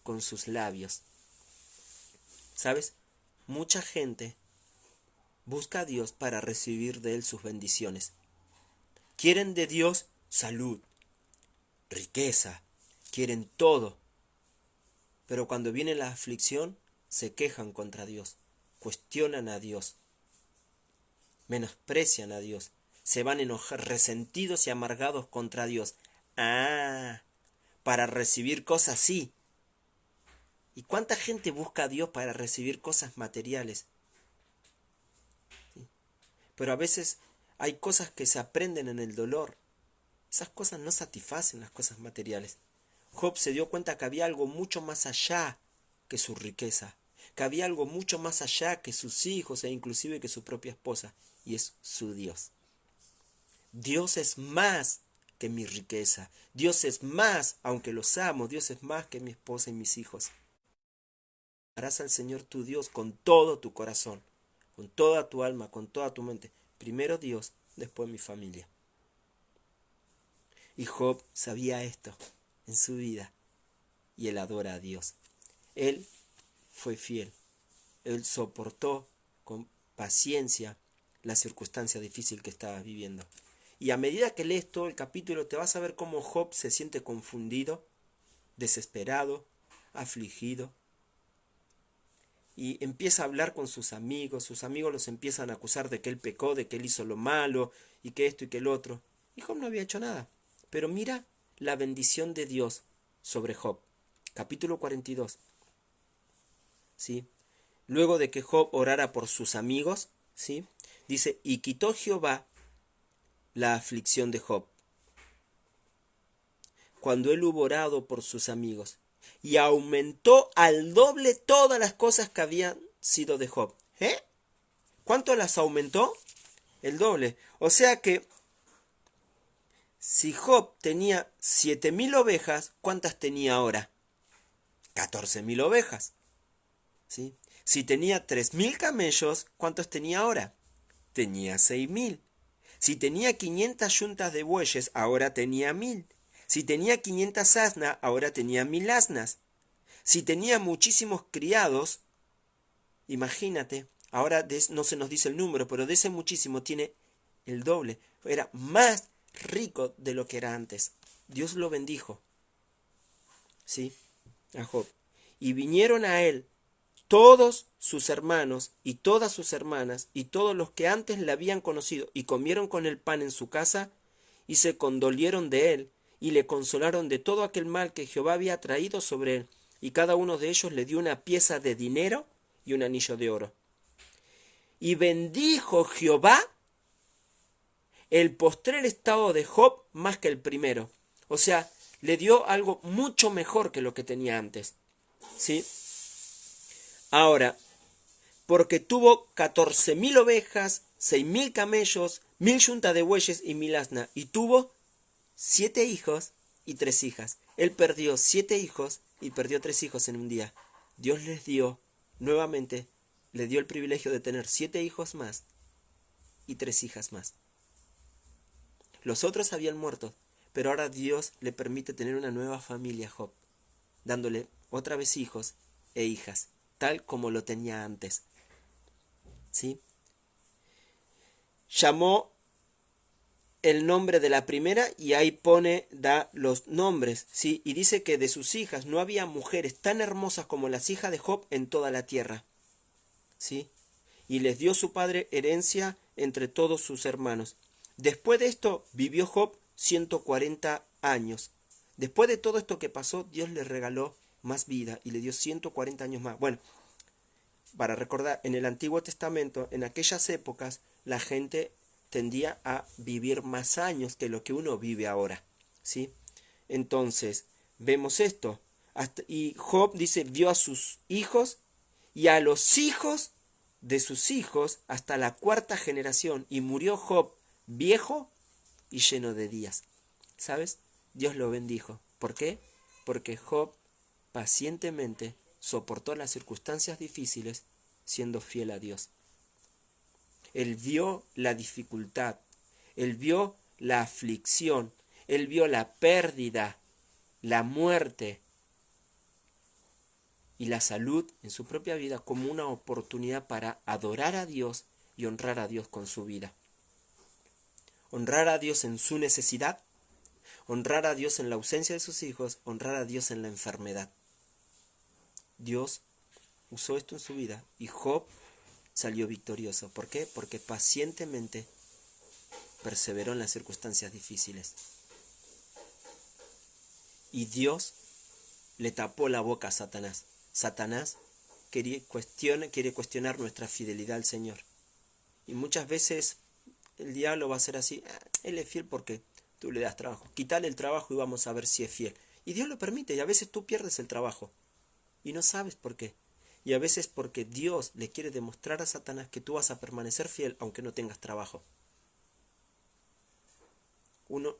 con sus labios. ¿Sabes? Mucha gente busca a Dios para recibir de Él sus bendiciones. Quieren de Dios salud, riqueza, quieren todo. Pero cuando viene la aflicción, se quejan contra Dios, cuestionan a Dios, menosprecian a Dios, se van enojar, resentidos y amargados contra Dios. Ah, para recibir cosas sí. ¿Y cuánta gente busca a Dios para recibir cosas materiales? ¿Sí? Pero a veces hay cosas que se aprenden en el dolor. Esas cosas no satisfacen las cosas materiales. Job se dio cuenta que había algo mucho más allá que su riqueza, que había algo mucho más allá que sus hijos e inclusive que su propia esposa, y es su Dios. Dios es más que mi riqueza. Dios es más, aunque los amo, Dios es más que mi esposa y mis hijos. Amarás al Señor tu Dios con todo tu corazón, con toda tu alma, con toda tu mente. Primero Dios, después mi familia. Y Job sabía esto en su vida y él adora a Dios. Él fue fiel. Él soportó con paciencia la circunstancia difícil que estaba viviendo. Y a medida que lees todo el capítulo te vas a ver cómo Job se siente confundido, desesperado, afligido. Y empieza a hablar con sus amigos los empiezan a acusar de que él pecó, de que él hizo lo malo, y que esto y que el otro. Y Job no había hecho nada. Pero mira la bendición de Dios sobre Job. Capítulo 42. ¿Sí? Luego de que Job orara por sus amigos, ¿sí? Dice, y quitó Jehová la aflicción de Job, cuando él hubo orado por sus amigos, y aumentó al doble todas las cosas que habían sido de Job. ¿Eh? ¿Cuánto las aumentó? El doble. O sea que si Job tenía 7.000 ovejas, ¿cuántas tenía ahora? 14.000 ovejas. ¿Sí? Si tenía 3.000 camellos, ¿cuántos tenía ahora? Tenía 6.000. Si tenía 500 yuntas de bueyes, ahora tenía 1.000. Si tenía 500 asnas, ahora tenía 1000 asnas. Si tenía muchísimos criados, imagínate, ahora no se nos dice el número, pero de ese muchísimo tiene el doble. Era más rico de lo que era antes. Dios lo bendijo, ¿sí? A Job. Y vinieron a él todos sus hermanos y todas sus hermanas y todos los que antes le habían conocido y comieron con el pan en su casa y se condolieron de él y le consolaron de todo aquel mal que Jehová había traído sobre él, y cada uno de ellos le dio una pieza de dinero y un anillo de oro. Y bendijo Jehová el postrer estado de Job más que el primero. O sea, le dio algo mucho mejor que lo que tenía antes. ¿Sí? Ahora, porque tuvo 14.000 ovejas, 6.000 camellos, 1.000 yuntas de bueyes y 1.000 asnas, y tuvo 7 hijos y 3 hijas. Él perdió 7 hijos y perdió 3 hijos en un día. Dios les dio, nuevamente, le dio el privilegio de tener 7 hijos más y 3 hijas más. Los otros habían muerto, pero ahora Dios le permite tener una nueva familia a Job, dándole otra vez hijos e hijas, tal como lo tenía antes. ¿Sí? Llamó el nombre de la primera y ahí da los nombres, ¿sí? Y dice que de sus hijas no había mujeres tan hermosas como las hijas de Job en toda la tierra, ¿sí? Y les dio su padre herencia entre todos sus hermanos. Después de esto vivió Job 140 años. Después de todo esto que pasó, Dios le regaló más vida y le dio 140 años más. Bueno, para recordar, en el Antiguo Testamento, en aquellas épocas, la gente tendía a vivir más años que lo que uno vive ahora, ¿sí? Entonces, vemos esto. Y Job dice, vio a sus hijos y a los hijos de sus hijos hasta la 4ª generación, y murió Job viejo y lleno de días. ¿Sabes? Dios lo bendijo. ¿Por qué? Porque Job pacientemente soportó las circunstancias difíciles siendo fiel a Dios. Él vio la dificultad, él vio la aflicción, él vio la pérdida, la muerte y la salud en su propia vida como una oportunidad para adorar a Dios y honrar a Dios con su vida. Honrar a Dios en su necesidad, honrar a Dios en la ausencia de sus hijos, honrar a Dios en la enfermedad. Dios usó esto en su vida y Job salió victorioso. ¿Por qué? Porque pacientemente perseveró en las circunstancias difíciles. Y Dios le tapó la boca a Satanás. Satanás quiere cuestionar nuestra fidelidad al Señor. Y muchas veces el diablo va a ser así. Él es fiel porque tú le das trabajo. Quítale el trabajo y vamos a ver si es fiel. Y Dios lo permite, y a veces tú pierdes el trabajo. Y no sabes por qué. Y a veces porque Dios le quiere demostrar a Satanás que tú vas a permanecer fiel aunque no tengas trabajo. Uno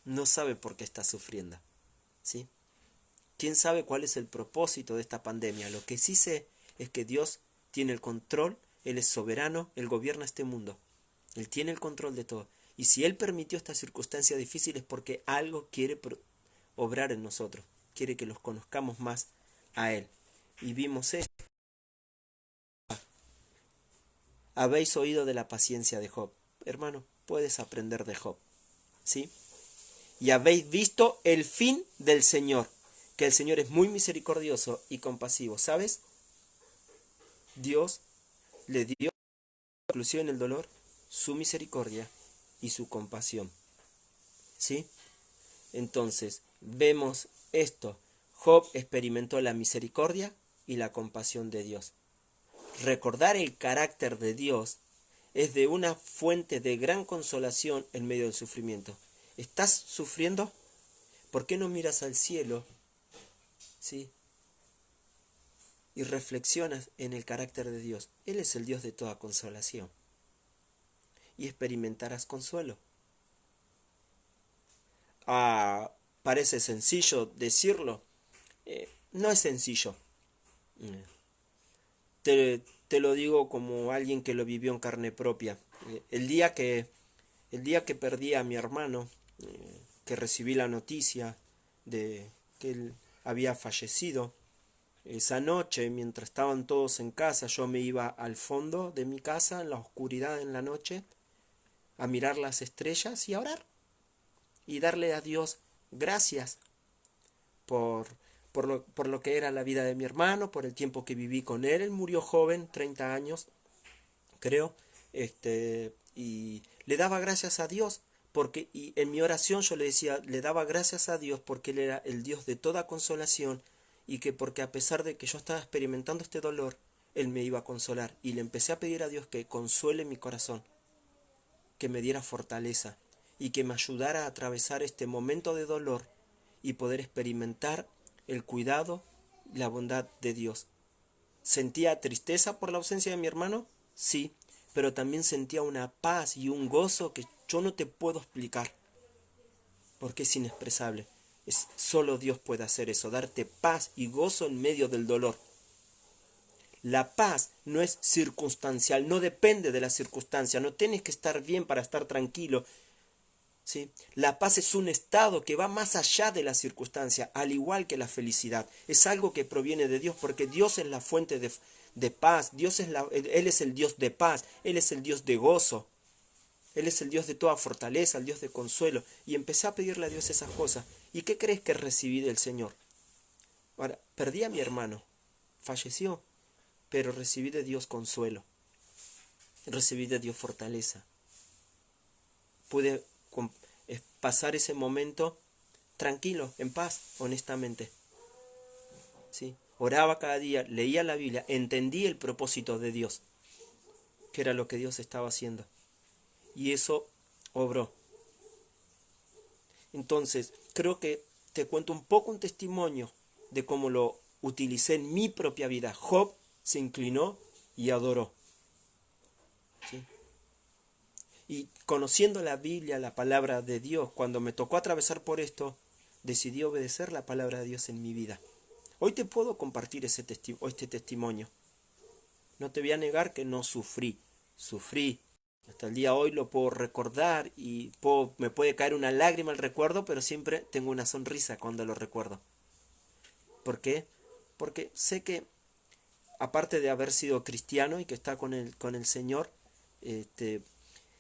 no sabe por qué está sufriendo, ¿sí? ¿Quién sabe cuál es el propósito de esta pandemia? Lo que sí sé es que Dios tiene el control, Él es soberano, Él gobierna este mundo. Él tiene el control de todo. Y si Él permitió estas circunstancias difíciles es porque algo quiere obrar en nosotros. Quiere que los conozcamos más a Él. Y vimos esto. Habéis oído de la paciencia de Job. Hermano, puedes aprender de Job, ¿sí? Y habéis visto el fin del Señor, que el Señor es muy misericordioso y compasivo, ¿sabes? Dios le dio, inclusive en el dolor, su misericordia y su compasión, ¿sí? Entonces, vemos esto. Job experimentó la misericordia y la compasión de Dios. Recordar el carácter de Dios es de una fuente de gran consolación en medio del sufrimiento. ¿Estás sufriendo? ¿Por qué no miras al cielo? ¿Sí? Y reflexionas en el carácter de Dios. Él es el Dios de toda consolación. Y experimentarás consuelo. Parece sencillo decirlo. No es sencillo. Te lo digo como alguien que lo vivió en carne propia. El día que perdí a mi hermano, que recibí la noticia de que él había fallecido, esa noche, mientras estaban todos en casa, yo me iba al fondo de mi casa, en la oscuridad, en la noche, a mirar las estrellas y a orar y darle a Dios gracias por, por lo que era la vida de mi hermano, por el tiempo que viví con él. Él murió joven, 30 años, creo, y le daba gracias a Dios, porque y en mi oración yo le decía, le daba gracias a Dios porque Él era el Dios de toda consolación, y que porque a pesar de que yo estaba experimentando este dolor, Él me iba a consolar. Y le empecé a pedir a Dios que consuele mi corazón, que me diera fortaleza y que me ayudara a atravesar este momento de dolor y poder experimentar el cuidado y la bondad de Dios. ¿Sentía tristeza por la ausencia de mi hermano? Sí, pero también sentía una paz y un gozo que yo no te puedo explicar, porque es inexpresable. Solo Dios puede hacer eso, darte paz y gozo en medio del dolor. La paz no es circunstancial, no depende de la circunstancia, no tienes que estar bien para estar tranquilo. ¿Sí? La paz es un estado que va más allá de la circunstancia, al igual que la felicidad. Es algo que proviene de Dios, porque Dios es la fuente de paz. Él es el Dios de paz, Él es el Dios de gozo, Él es el Dios de toda fortaleza, el Dios de consuelo. Y empecé a pedirle a Dios esas cosas. ¿Y qué crees que recibí del Señor? Ahora, perdí a mi hermano, falleció, pero recibí de Dios consuelo, recibí de Dios fortaleza. Pude pasar ese momento tranquilo, en paz, honestamente. ¿Sí? Oraba cada día, leía la Biblia, entendí el propósito de Dios, que era lo que Dios estaba haciendo. Y eso obró. Entonces, creo que te cuento un poco un testimonio de cómo lo utilicé en mi propia vida. Job se inclinó y adoró. ¿Sí? Y conociendo la Biblia, la palabra de Dios, cuando me tocó atravesar por esto, decidí obedecer la palabra de Dios en mi vida. Hoy te puedo compartir este testimonio. No te voy a negar que no sufrí. Sufrí. Hasta el día de hoy lo puedo recordar y me puede caer una lágrima al recuerdo, pero siempre tengo una sonrisa cuando lo recuerdo. ¿Por qué? Porque sé que, aparte de haber sido cristiano y que está con el Señor,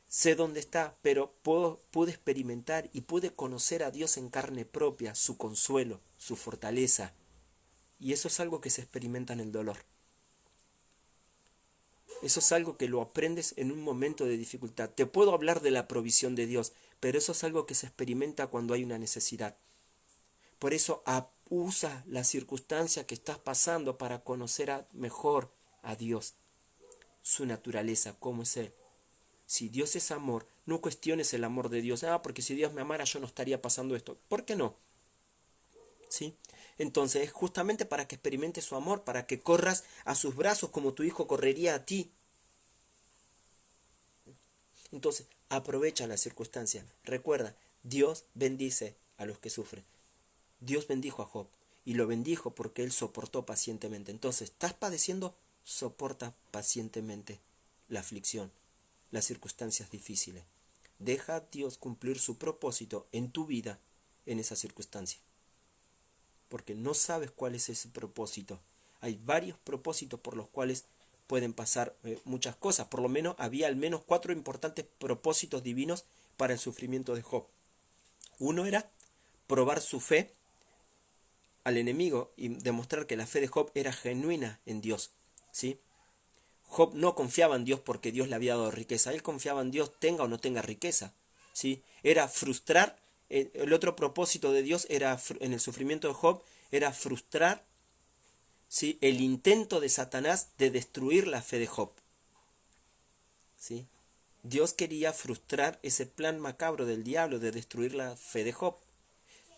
sé dónde está, pero pude experimentar y pude conocer a Dios en carne propia, su consuelo, su fortaleza. Y eso es algo que se experimenta en el dolor. Eso es algo que lo aprendes en un momento de dificultad. Te puedo hablar de la provisión de Dios, pero eso es algo que se experimenta cuando hay una necesidad. Por eso usa la circunstancia que estás pasando para conocer mejor a Dios, su naturaleza, cómo es Él. Si Dios es amor, no cuestiones el amor de Dios. Porque si Dios me amara yo no estaría pasando esto. ¿Por qué no? ¿Sí? Entonces es justamente para que experimentes su amor, para que corras a sus brazos como tu hijo correría a ti. Entonces aprovecha la circunstancia. Recuerda, Dios bendice a los que sufren. Dios bendijo a Job y lo bendijo porque él soportó pacientemente. Entonces, ¿estás padeciendo? Soporta pacientemente la aflicción, las circunstancias difíciles. Deja a Dios cumplir su propósito en tu vida en esa circunstancia. Porque no sabes cuál es ese propósito. Hay varios propósitos por los cuales pueden pasar muchas cosas. Por lo menos había al menos 4 importantes propósitos divinos para el sufrimiento de Job. Uno era probar su fe al enemigo y demostrar que la fe de Job era genuina en Dios. ¿Sí? Job no confiaba en Dios porque Dios le había dado riqueza. Él confiaba en Dios tenga o no tenga riqueza. ¿Sí? Era frustrar. El otro propósito de Dios era, en el sufrimiento de Job, era frustrar, ¿sí?, el intento de Satanás de destruir la fe de Job. ¿Sí? Dios quería frustrar ese plan macabro del diablo de destruir la fe de Job.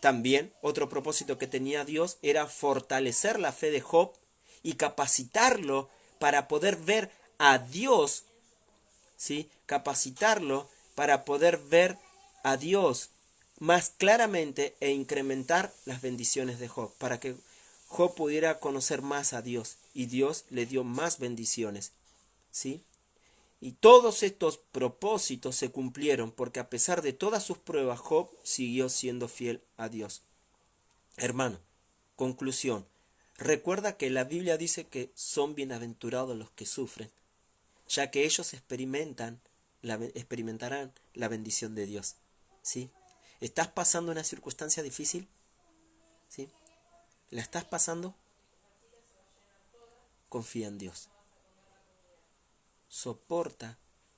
También otro propósito que tenía Dios era fortalecer la fe de Job y capacitarlo para poder ver a Dios, ¿sí? Capacitarlo para poder ver a Dios más claramente e incrementar las bendiciones de Job, para que Job pudiera conocer más a Dios y Dios le dio más bendiciones, ¿sí? Y todos estos propósitos se cumplieron porque a pesar de todas sus pruebas, Job siguió siendo fiel a Dios. Hermano, conclusión. Recuerda que la Biblia dice que son bienaventurados los que sufren, ya que ellos experimentarán la bendición de Dios. ¿Sí? ¿Estás pasando una circunstancia difícil? ¿Sí? ¿La estás pasando? Confía en Dios. Soporta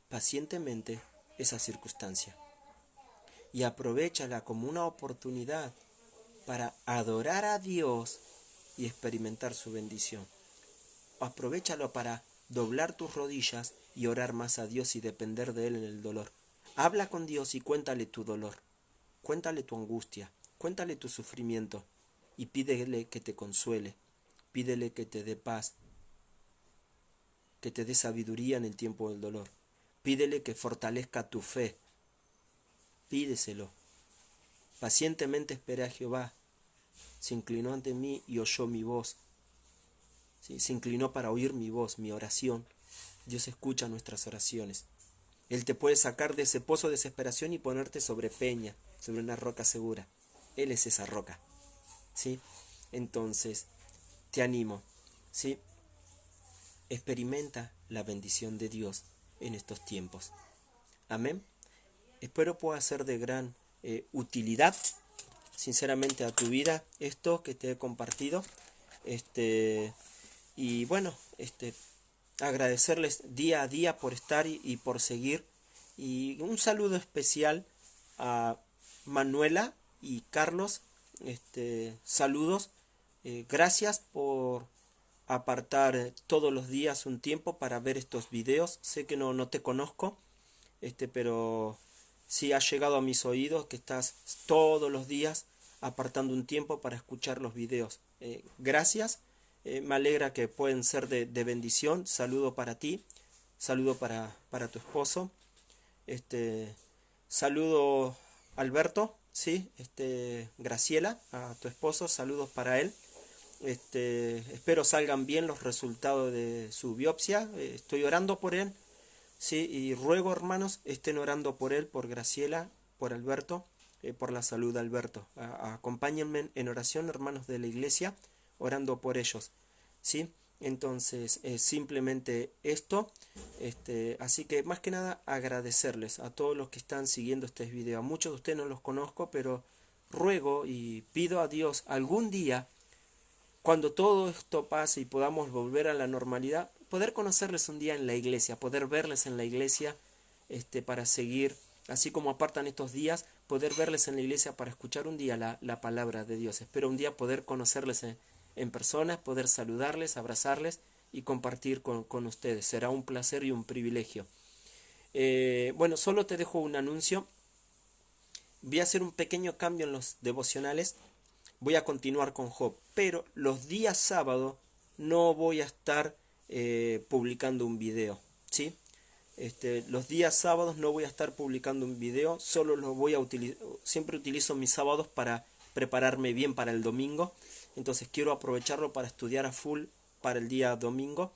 pacientemente esa circunstancia y aprovéchala como una oportunidad para adorar a Dios y experimentar su bendición. Aprovéchalo para doblar tus rodillas y orar más a Dios y depender de Él en el dolor. Habla con Dios y cuéntale tu dolor, cuéntale tu angustia, cuéntale tu sufrimiento y pídele que te consuele, pídele que te dé paz, que te dé sabiduría en el tiempo del dolor. Pídele que fortalezca tu fe. Pídeselo. Pacientemente esperé a Jehová. Se inclinó ante mí y oyó mi voz. ¿Sí? Se inclinó para oír mi voz, mi oración. Dios escucha nuestras oraciones. Él te puede sacar de ese pozo de desesperación y ponerte sobre peña, sobre una roca segura. Él es esa roca. ¿Sí? Entonces, te animo. ¿Sí? Experimenta la bendición de Dios en estos tiempos. Amén. Espero pueda ser de gran utilidad, sinceramente, a tu vida esto que te he compartido. Y bueno, agradecerles día a día por estar y por seguir. Y un saludo especial a Manuela y Carlos. Saludos. Gracias por apartar todos los días un tiempo para ver estos videos. Sé que no te conozco, pero sí ha llegado a mis oídos que estás todos los días apartando un tiempo para escuchar los videos. Gracias, me alegra que pueden ser de bendición. Saludo para ti, saludo para tu esposo. Saludo Alberto, sí, Graciela, a tu esposo, saludos para él. Espero salgan bien los resultados de su biopsia. Estoy orando por él, sí, y ruego, hermanos, estén orando por él, por Graciela, por Alberto, por la salud de Alberto. Acompáñenme en oración, hermanos de la iglesia, orando por ellos, sí. Entonces, simplemente esto, así que más que nada agradecerles a todos los que están siguiendo este video. A muchos de ustedes no los conozco, pero ruego y pido a Dios algún día, cuando todo esto pase y podamos volver a la normalidad, poder conocerles un día en la iglesia, poder verles en la iglesia, para seguir, así como apartan estos días, poder verles en la iglesia para escuchar un día la palabra de Dios. Espero un día poder conocerles en persona, poder saludarles, abrazarles y compartir con ustedes. Será un placer y un privilegio. Bueno, solo te dejo un anuncio. Voy a hacer un pequeño cambio en los devocionales. Voy a continuar con Job, pero los días sábados no voy a estar publicando un video, ¿sí? Los días sábados no voy a estar publicando un video, solo lo voy a utilizar. Siempre utilizo mis sábados para prepararme bien para el domingo, entonces quiero aprovecharlo para estudiar a full para el día domingo,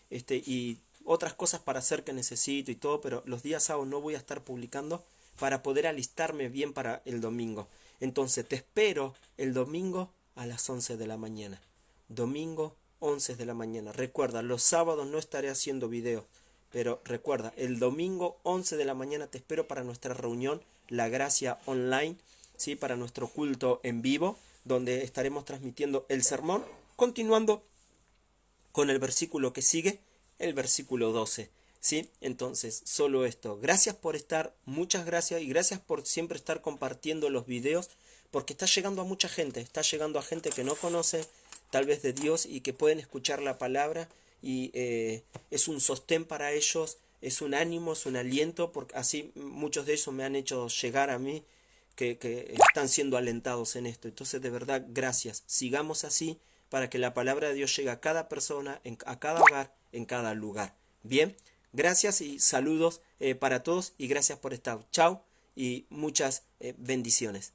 y otras cosas para hacer que necesito y todo, pero los días sábados no voy a estar publicando para poder alistarme bien para el domingo. Entonces te espero el domingo a las 11 de la mañana. Domingo 11 de la mañana. Recuerda, los sábados no estaré haciendo videos, pero recuerda, el domingo 11 de la mañana te espero para nuestra reunión, La Gracia Online, ¿sí? Para nuestro culto en vivo, donde estaremos transmitiendo el sermón, continuando con el versículo que sigue, el versículo 12. ¿Sí? Entonces, solo esto. Gracias por estar, muchas gracias, y gracias por siempre estar compartiendo los videos, porque está llegando a mucha gente, está llegando a gente que no conoce tal vez de Dios y que pueden escuchar la palabra, y es un sostén para ellos, es un ánimo, es un aliento, porque así muchos de ellos me han hecho llegar a mí que están siendo alentados en esto. Entonces, de verdad, gracias. Sigamos así para que la palabra de Dios llegue a cada persona, a cada hogar, en cada lugar. Bien. Gracias y saludos para todos y gracias por estar. Chao y muchas bendiciones.